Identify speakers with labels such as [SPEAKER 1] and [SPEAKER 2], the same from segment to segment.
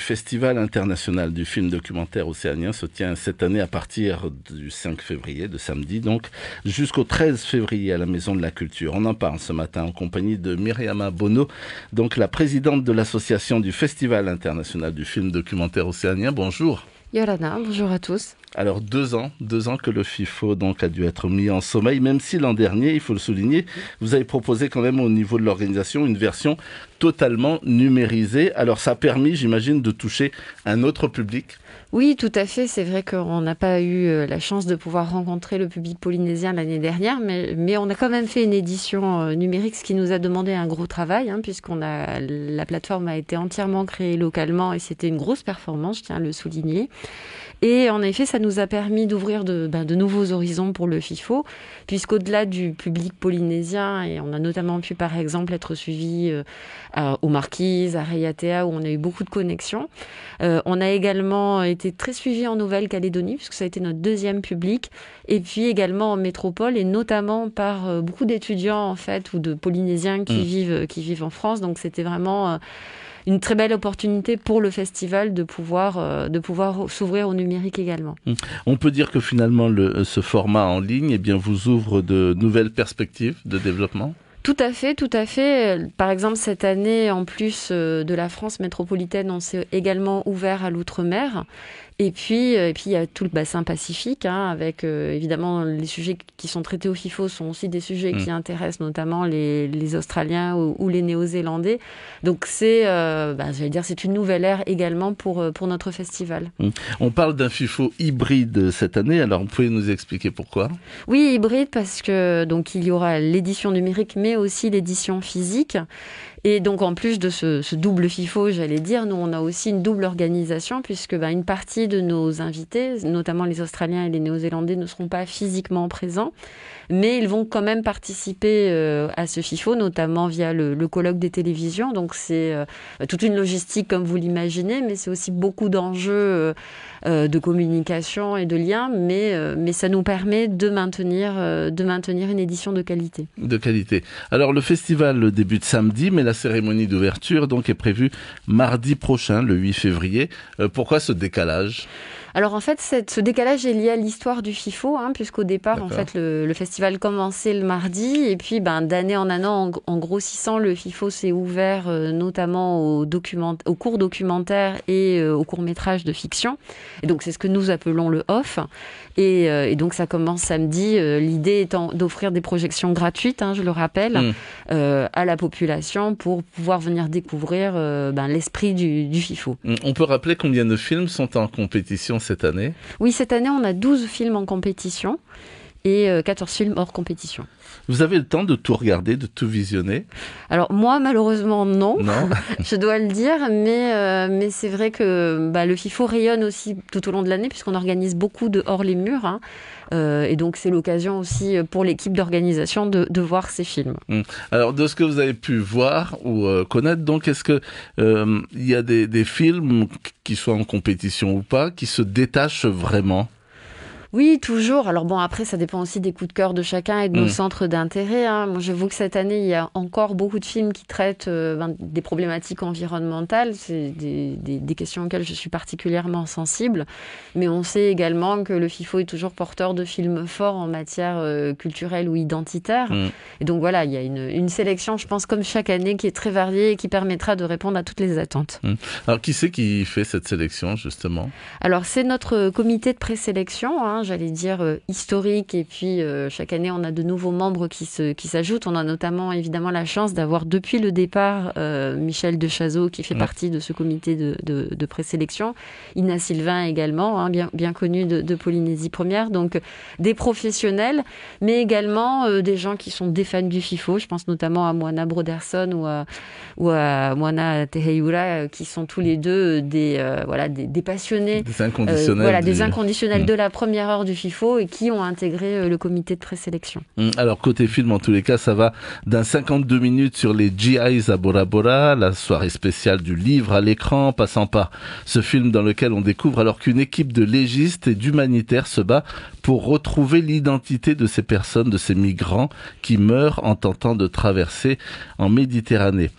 [SPEAKER 1] Festival international du film documentaire océanien se tient cette année à partir du 5 février, de samedi donc, jusqu'au 13 février à la Maison de la Culture. On en parle ce matin en compagnie de Myriama Bono, donc la présidente de l'association du Festival international du film documentaire océanien. Bonjour.
[SPEAKER 2] Yolanda, bonjour à tous.
[SPEAKER 1] Alors 2 ans que le FIFO donc a dû être mis en sommeil, même si l'an dernier, il faut le souligner, vous avez proposé quand même au niveau de l'organisation une version totalement numérisée. Alors ça a permis, j'imagine, de toucher un autre public.
[SPEAKER 2] Oui, tout à fait. C'est vrai qu'on n'a pas eu la chance de pouvoir rencontrer le public polynésien l'année dernière, mais on a quand même fait une édition numérique, ce qui nous a demandé un gros travail, la plateforme a été entièrement créée localement et c'était une grosse performance, je tiens à le souligner. Et en effet, ça nous a permis d'ouvrir de nouveaux horizons pour le FIFO, puisqu'au-delà du public polynésien, et on a notamment pu par exemple être suivi aux Marquises, à Raiatea, où on a eu beaucoup de connexions. On a également été très suivi en Nouvelle-Calédonie, puisque ça a été notre deuxième public, et puis également en métropole, et notamment par beaucoup d'étudiants en fait, ou de Polynésiens qui vivent en France. Donc c'était vraiment une très belle opportunité pour le festival de pouvoir s'ouvrir au numérique également.
[SPEAKER 1] On peut dire que finalement ce format en ligne vous ouvre de nouvelles perspectives de développement ?
[SPEAKER 2] Tout à fait. Par exemple, cette année, en plus de la France métropolitaine, on s'est également ouvert à l'outre-mer. Et puis il y a tout le bassin pacifique, avec évidemment les sujets qui sont traités au FIFO sont aussi des sujets qui intéressent notamment les Australiens ou les Néo-Zélandais. Donc c'est une nouvelle ère également pour notre festival.
[SPEAKER 1] On parle d'un FIFO hybride cette année. Alors vous pouvez nous expliquer pourquoi ?
[SPEAKER 2] Oui, hybride parce que donc il y aura l'édition numérique, mais aussi l'édition physique. Et donc, en plus de ce double FIFO, nous, on a aussi une double organisation puisque une partie de nos invités, notamment les Australiens et les Néo-Zélandais, ne seront pas physiquement présents, mais ils vont quand même participer à ce FIFO, notamment via le colloque des télévisions. Donc, c'est toute une logistique, comme vous l'imaginez, mais c'est aussi beaucoup d'enjeux de communication et de liens, mais ça nous permet de maintenir une édition de qualité.
[SPEAKER 1] De qualité. Alors, le festival débute samedi, mais la cérémonie d'ouverture donc est prévue mardi prochain, le 8 février. Pourquoi ce décalage ?
[SPEAKER 2] Alors en fait, ce décalage est lié à l'histoire du FIFO, puisqu'au départ, en fait, le festival commençait le mardi, et puis d'année en année, en grossissant, le FIFO s'est ouvert notamment aux courts documentaires et aux courts-métrages de fiction. Et donc c'est ce que nous appelons le OFF. Et donc ça commence samedi, l'idée étant d'offrir des projections gratuites, je le rappelle, à la population pour pouvoir venir découvrir l'esprit du FIFO.
[SPEAKER 1] On peut rappeler combien de films sont en compétition cette année ?
[SPEAKER 2] Oui, cette année, on a 12 films en compétition et 14 films hors compétition.
[SPEAKER 1] Vous avez le temps de tout regarder, de tout visionner ?
[SPEAKER 2] Alors moi, malheureusement, non. Je dois le dire, mais c'est vrai que le FIFO rayonne aussi tout au long de l'année puisqu'on organise beaucoup de hors les murs. Et donc c'est l'occasion aussi pour l'équipe d'organisation de voir ces films.
[SPEAKER 1] Alors de ce que vous avez pu voir ou connaître, donc est-ce que il y a des films qui soient en compétition ou pas, qui se détachent vraiment ?
[SPEAKER 2] Oui, toujours. Alors bon, après, ça dépend aussi des coups de cœur de chacun et de nos centres d'intérêt. Moi, j'avoue que cette année, il y a encore beaucoup de films qui traitent des problématiques environnementales. C'est des questions auxquelles je suis particulièrement sensible. Mais on sait également que le FIFO est toujours porteur de films forts en matière culturelle ou identitaire. Et donc voilà, il y a une sélection, je pense, comme chaque année, qui est très variée et qui permettra de répondre à toutes les attentes.
[SPEAKER 1] Alors, qui c'est qui fait cette sélection, justement ?
[SPEAKER 2] Alors, c'est notre comité de présélection, historique, et puis chaque année on a de nouveaux membres qui s'ajoutent. On a notamment évidemment la chance d'avoir depuis le départ Michel Dechazeau qui fait partie de ce comité de présélection, Ina Sylvain également, bien connu de Polynésie Première, donc des professionnels, mais également des gens qui sont des fans du FIFO. Je pense notamment à Moana Broderson ou à Moana Teheiura, qui sont tous les deux des passionnés, des inconditionnels de la première heure du FIFO et qui ont intégré le comité de présélection.
[SPEAKER 1] Alors côté film, en tous les cas, ça va d'un 52 minutes sur les GIs à Bora Bora, la soirée spéciale du livre à l'écran, passant par ce film dans lequel on découvre alors qu'une équipe de légistes et d'humanitaires se bat pour retrouver l'identité de ces personnes, de ces migrants qui meurent en tentant de traverser en Méditerranée.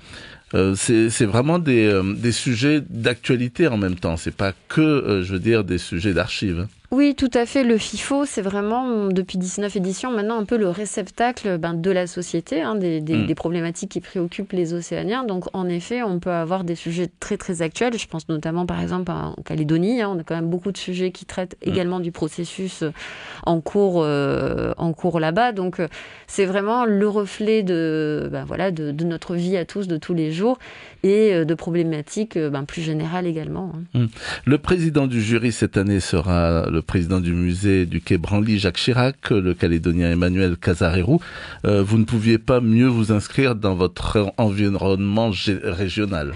[SPEAKER 1] C'est vraiment des sujets d'actualité en même temps. C'est pas que, je veux dire, des sujets d'archives.
[SPEAKER 2] Oui, tout à fait. Le FIFO, c'est vraiment, depuis 19 éditions, maintenant un peu le réceptacle de la société, des problématiques qui préoccupent les Océaniens. Donc, en effet, on peut avoir des sujets très, très actuels. Je pense notamment, par exemple, en Calédonie. On a quand même beaucoup de sujets qui traitent également du processus en cours là-bas. Donc, c'est vraiment le reflet de notre vie à tous, de tous les jours, et de problématiques plus générales également.
[SPEAKER 1] Le président du jury cette année sera le président du musée du Quai Branly, Jacques Chirac, le Calédonien Emmanuel Casarero. Vous ne pouviez pas mieux vous inscrire dans votre environnement régional.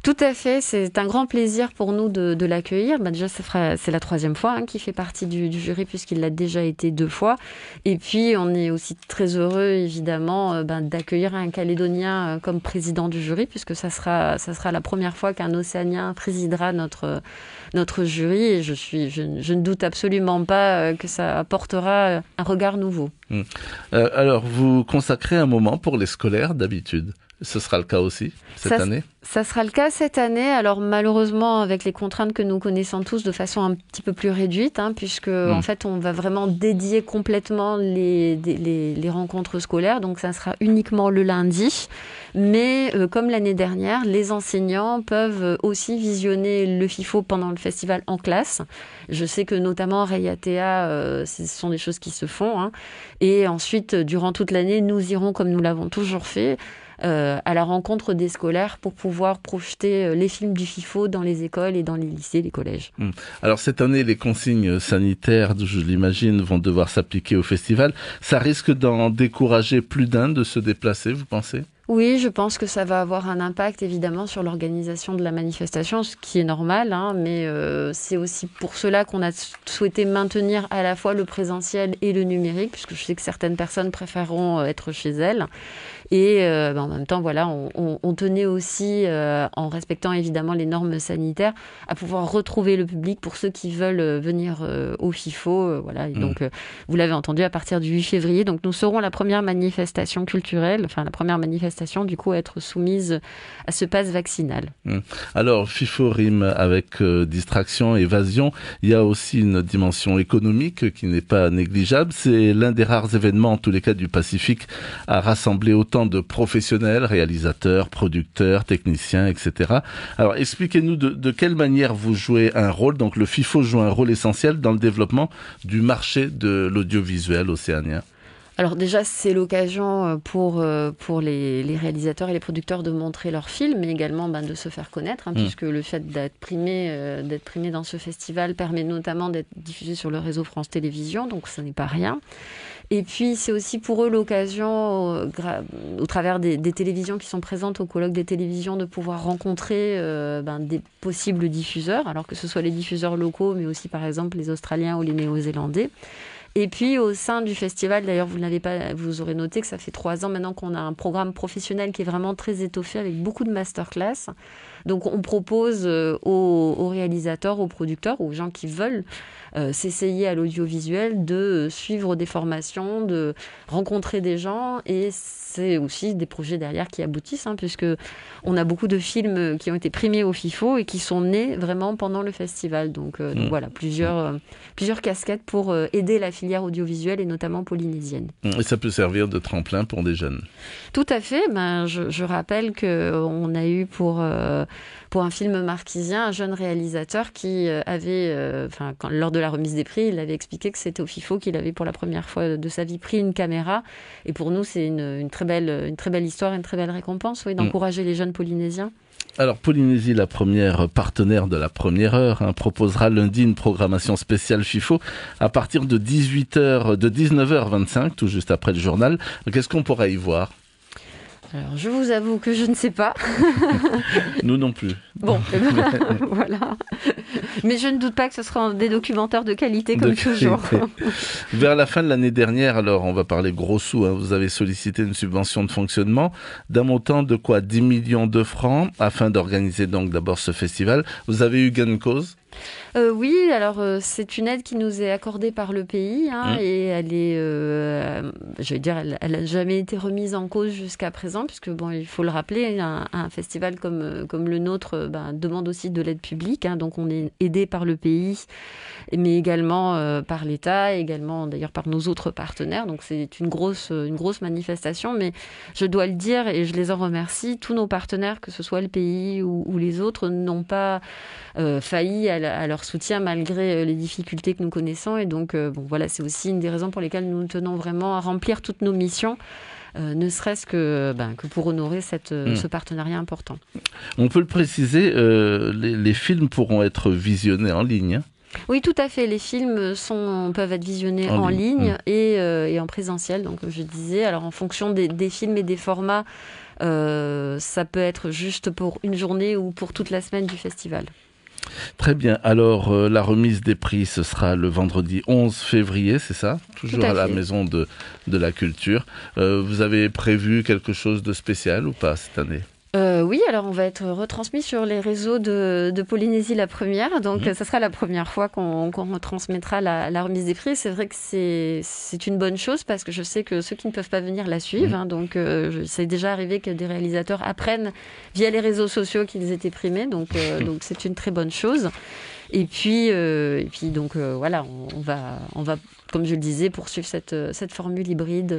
[SPEAKER 2] Tout à fait, c'est un grand plaisir pour nous de l'accueillir. Déjà, c'est la 3e fois qu'il fait partie du jury, puisqu'il l'a déjà été 2 fois. Et puis, on est aussi très heureux, évidemment, d'accueillir un Calédonien comme président du jury, puisque ça sera la première fois qu'un Océanien présidera notre jury. Et je ne doute absolument pas que ça apportera un regard nouveau.
[SPEAKER 1] Alors, vous consacrez un moment pour les scolaires d'habitude. Ce sera le cas aussi cette année ?
[SPEAKER 2] Ça sera le cas cette année. Alors malheureusement, avec les contraintes que nous connaissons tous, de façon un petit peu plus réduite, puisque en fait, on va vraiment dédier complètement les rencontres scolaires. Donc ça sera uniquement le lundi. Mais comme l'année dernière, les enseignants peuvent aussi visionner le FIFO pendant le festival en classe. Je sais que notamment Rayatea, ce sont des choses qui se font. Et ensuite, durant toute l'année, nous irons, comme nous l'avons toujours fait, à la rencontre des scolaires pour pouvoir projeter les films du FIFO dans les écoles et dans les lycées, les collèges.
[SPEAKER 1] Alors cette année, les consignes sanitaires, je l'imagine, vont devoir s'appliquer au festival. Ça risque d'en décourager plus d'un de se déplacer, vous pensez ?
[SPEAKER 2] Oui, je pense que ça va avoir un impact évidemment sur l'organisation de la manifestation, ce qui est normal, mais c'est aussi pour cela qu'on a souhaité maintenir à la fois le présentiel et le numérique, puisque je sais que certaines personnes préféreront être chez elles. Et en même temps, voilà, on tenait aussi, en respectant évidemment les normes sanitaires, à pouvoir retrouver le public pour ceux qui veulent venir au FIFO. Voilà. Et donc, vous l'avez entendu, à partir du 8 février, donc nous serons la première manifestation culturelle, enfin la première manifestation du coup à être soumise à ce pass vaccinal.
[SPEAKER 1] Alors, FIFO rime avec distraction, évasion. Il y a aussi une dimension économique qui n'est pas négligeable. C'est l'un des rares événements, en tous les cas du Pacifique, à rassembler autant de professionnels, réalisateurs, producteurs, techniciens, etc. Alors, expliquez-nous de quelle manière vous jouez un rôle. Donc, le FIFO joue un rôle essentiel dans le développement du marché de l'audiovisuel océanien.
[SPEAKER 2] Alors déjà, c'est l'occasion pour les réalisateurs et les producteurs de montrer leurs films, mais également de se faire connaître, puisque le fait d'être primé dans ce festival permet notamment d'être diffusé sur le réseau France Télévisions, donc ça n'est pas rien. Et puis, c'est aussi pour eux l'occasion, au travers des télévisions qui sont présentes au colloque des télévisions, de pouvoir rencontrer des possibles diffuseurs, alors que ce soit les diffuseurs locaux, mais aussi par exemple les Australiens ou les Néo-Zélandais. Et puis au sein du festival, d'ailleurs vous aurez noté que ça fait 3 ans maintenant qu'on a un programme professionnel qui est vraiment très étoffé avec beaucoup de masterclass. Donc on propose aux réalisateurs, aux producteurs, aux gens qui veulent s'essayer à l'audiovisuel de suivre des formations, de rencontrer des gens, et c'est aussi des projets derrière qui aboutissent, puisque on a beaucoup de films qui ont été primés au FIFO et qui sont nés vraiment pendant le festival. Donc voilà, plusieurs casquettes pour aider la filière audiovisuelle et notamment polynésienne.
[SPEAKER 1] Et ça peut servir de tremplin pour des jeunes.
[SPEAKER 2] Tout à fait. Je rappelle qu'on a eu pour un film marquisien un jeune réalisateur qui avait, lors de la remise des prix, il avait expliqué que c'était au FIFO qu'il avait pour la première fois de sa vie pris une caméra. Et pour nous, c'est une très belle histoire, une très belle récompense, d'encourager les jeunes polynésiens.
[SPEAKER 1] Alors, Polynésie, la première partenaire de la première heure, proposera lundi une programmation spéciale FIFO à partir de 19h25, tout juste après le journal. Qu'est-ce qu'on pourra y voir ?
[SPEAKER 2] Alors, je vous avoue que je ne sais pas.
[SPEAKER 1] Nous non plus.
[SPEAKER 2] Bon, voilà. Mais je ne doute pas que ce sera des documentaires de qualité, comme toujours.
[SPEAKER 1] Vers la fin de l'année dernière, alors on va parler gros sous, vous avez sollicité une subvention de fonctionnement d'un montant de quoi ? 10 millions de francs, afin d'organiser donc d'abord ce festival. Vous avez eu gain de cause ?
[SPEAKER 2] Oui, alors c'est une aide qui nous est accordée par le pays et elle est, je veux dire, elle n'a jamais été remise en cause jusqu'à présent, puisque bon, il faut le rappeler, un festival comme le nôtre demande aussi de l'aide publique, donc on est aidé par le pays, mais également par l'État, également d'ailleurs par nos autres partenaires. Donc c'est une grosse manifestation, mais je dois le dire et je les en remercie. Tous nos partenaires, que ce soit le pays ou les autres, n'ont pas failli à leur soutien malgré les difficultés que nous connaissons. Et donc, voilà, c'est aussi une des raisons pour lesquelles nous tenons vraiment à remplir toutes nos missions, ne serait-ce que pour honorer ce partenariat important.
[SPEAKER 1] On peut le préciser, les films pourront être visionnés en ligne.
[SPEAKER 2] Oui, tout à fait. Les films peuvent être visionnés en ligne et en présentiel. Donc, comme je disais, alors en fonction des films et des formats, ça peut être juste pour une journée ou pour toute la semaine du festival.
[SPEAKER 1] Très bien. Alors, la remise des prix, ce sera le vendredi 11 février, c'est ça? Toujours à la Maison de la Culture. Vous avez prévu quelque chose de spécial ou pas cette année?
[SPEAKER 2] Oui, alors on va être retransmis sur les réseaux de Polynésie la première. Donc, ça sera la première fois qu'on retransmettra la remise des prix. C'est vrai que c'est une bonne chose parce que je sais que ceux qui ne peuvent pas venir la suivent. Donc, c'est déjà arrivé que des réalisateurs apprennent via les réseaux sociaux qu'ils étaient primés. Donc c'est une très bonne chose. Et puis donc voilà, on va, comme je le disais, poursuivre cette formule hybride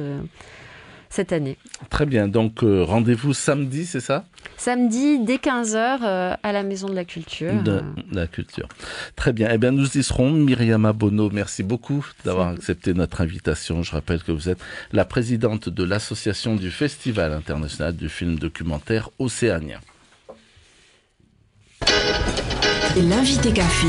[SPEAKER 2] cette année.
[SPEAKER 1] Très bien, donc rendez-vous samedi, c'est ça?
[SPEAKER 2] Samedi, dès 15h, à la Maison de la Culture.
[SPEAKER 1] De la Culture. Très bien, eh bien nous y serons. Myriama Bonneau, merci beaucoup d'avoir accepté notre invitation. Je rappelle que vous êtes la présidente de l'association du Festival international du film documentaire océanien.
[SPEAKER 3] L'invité café.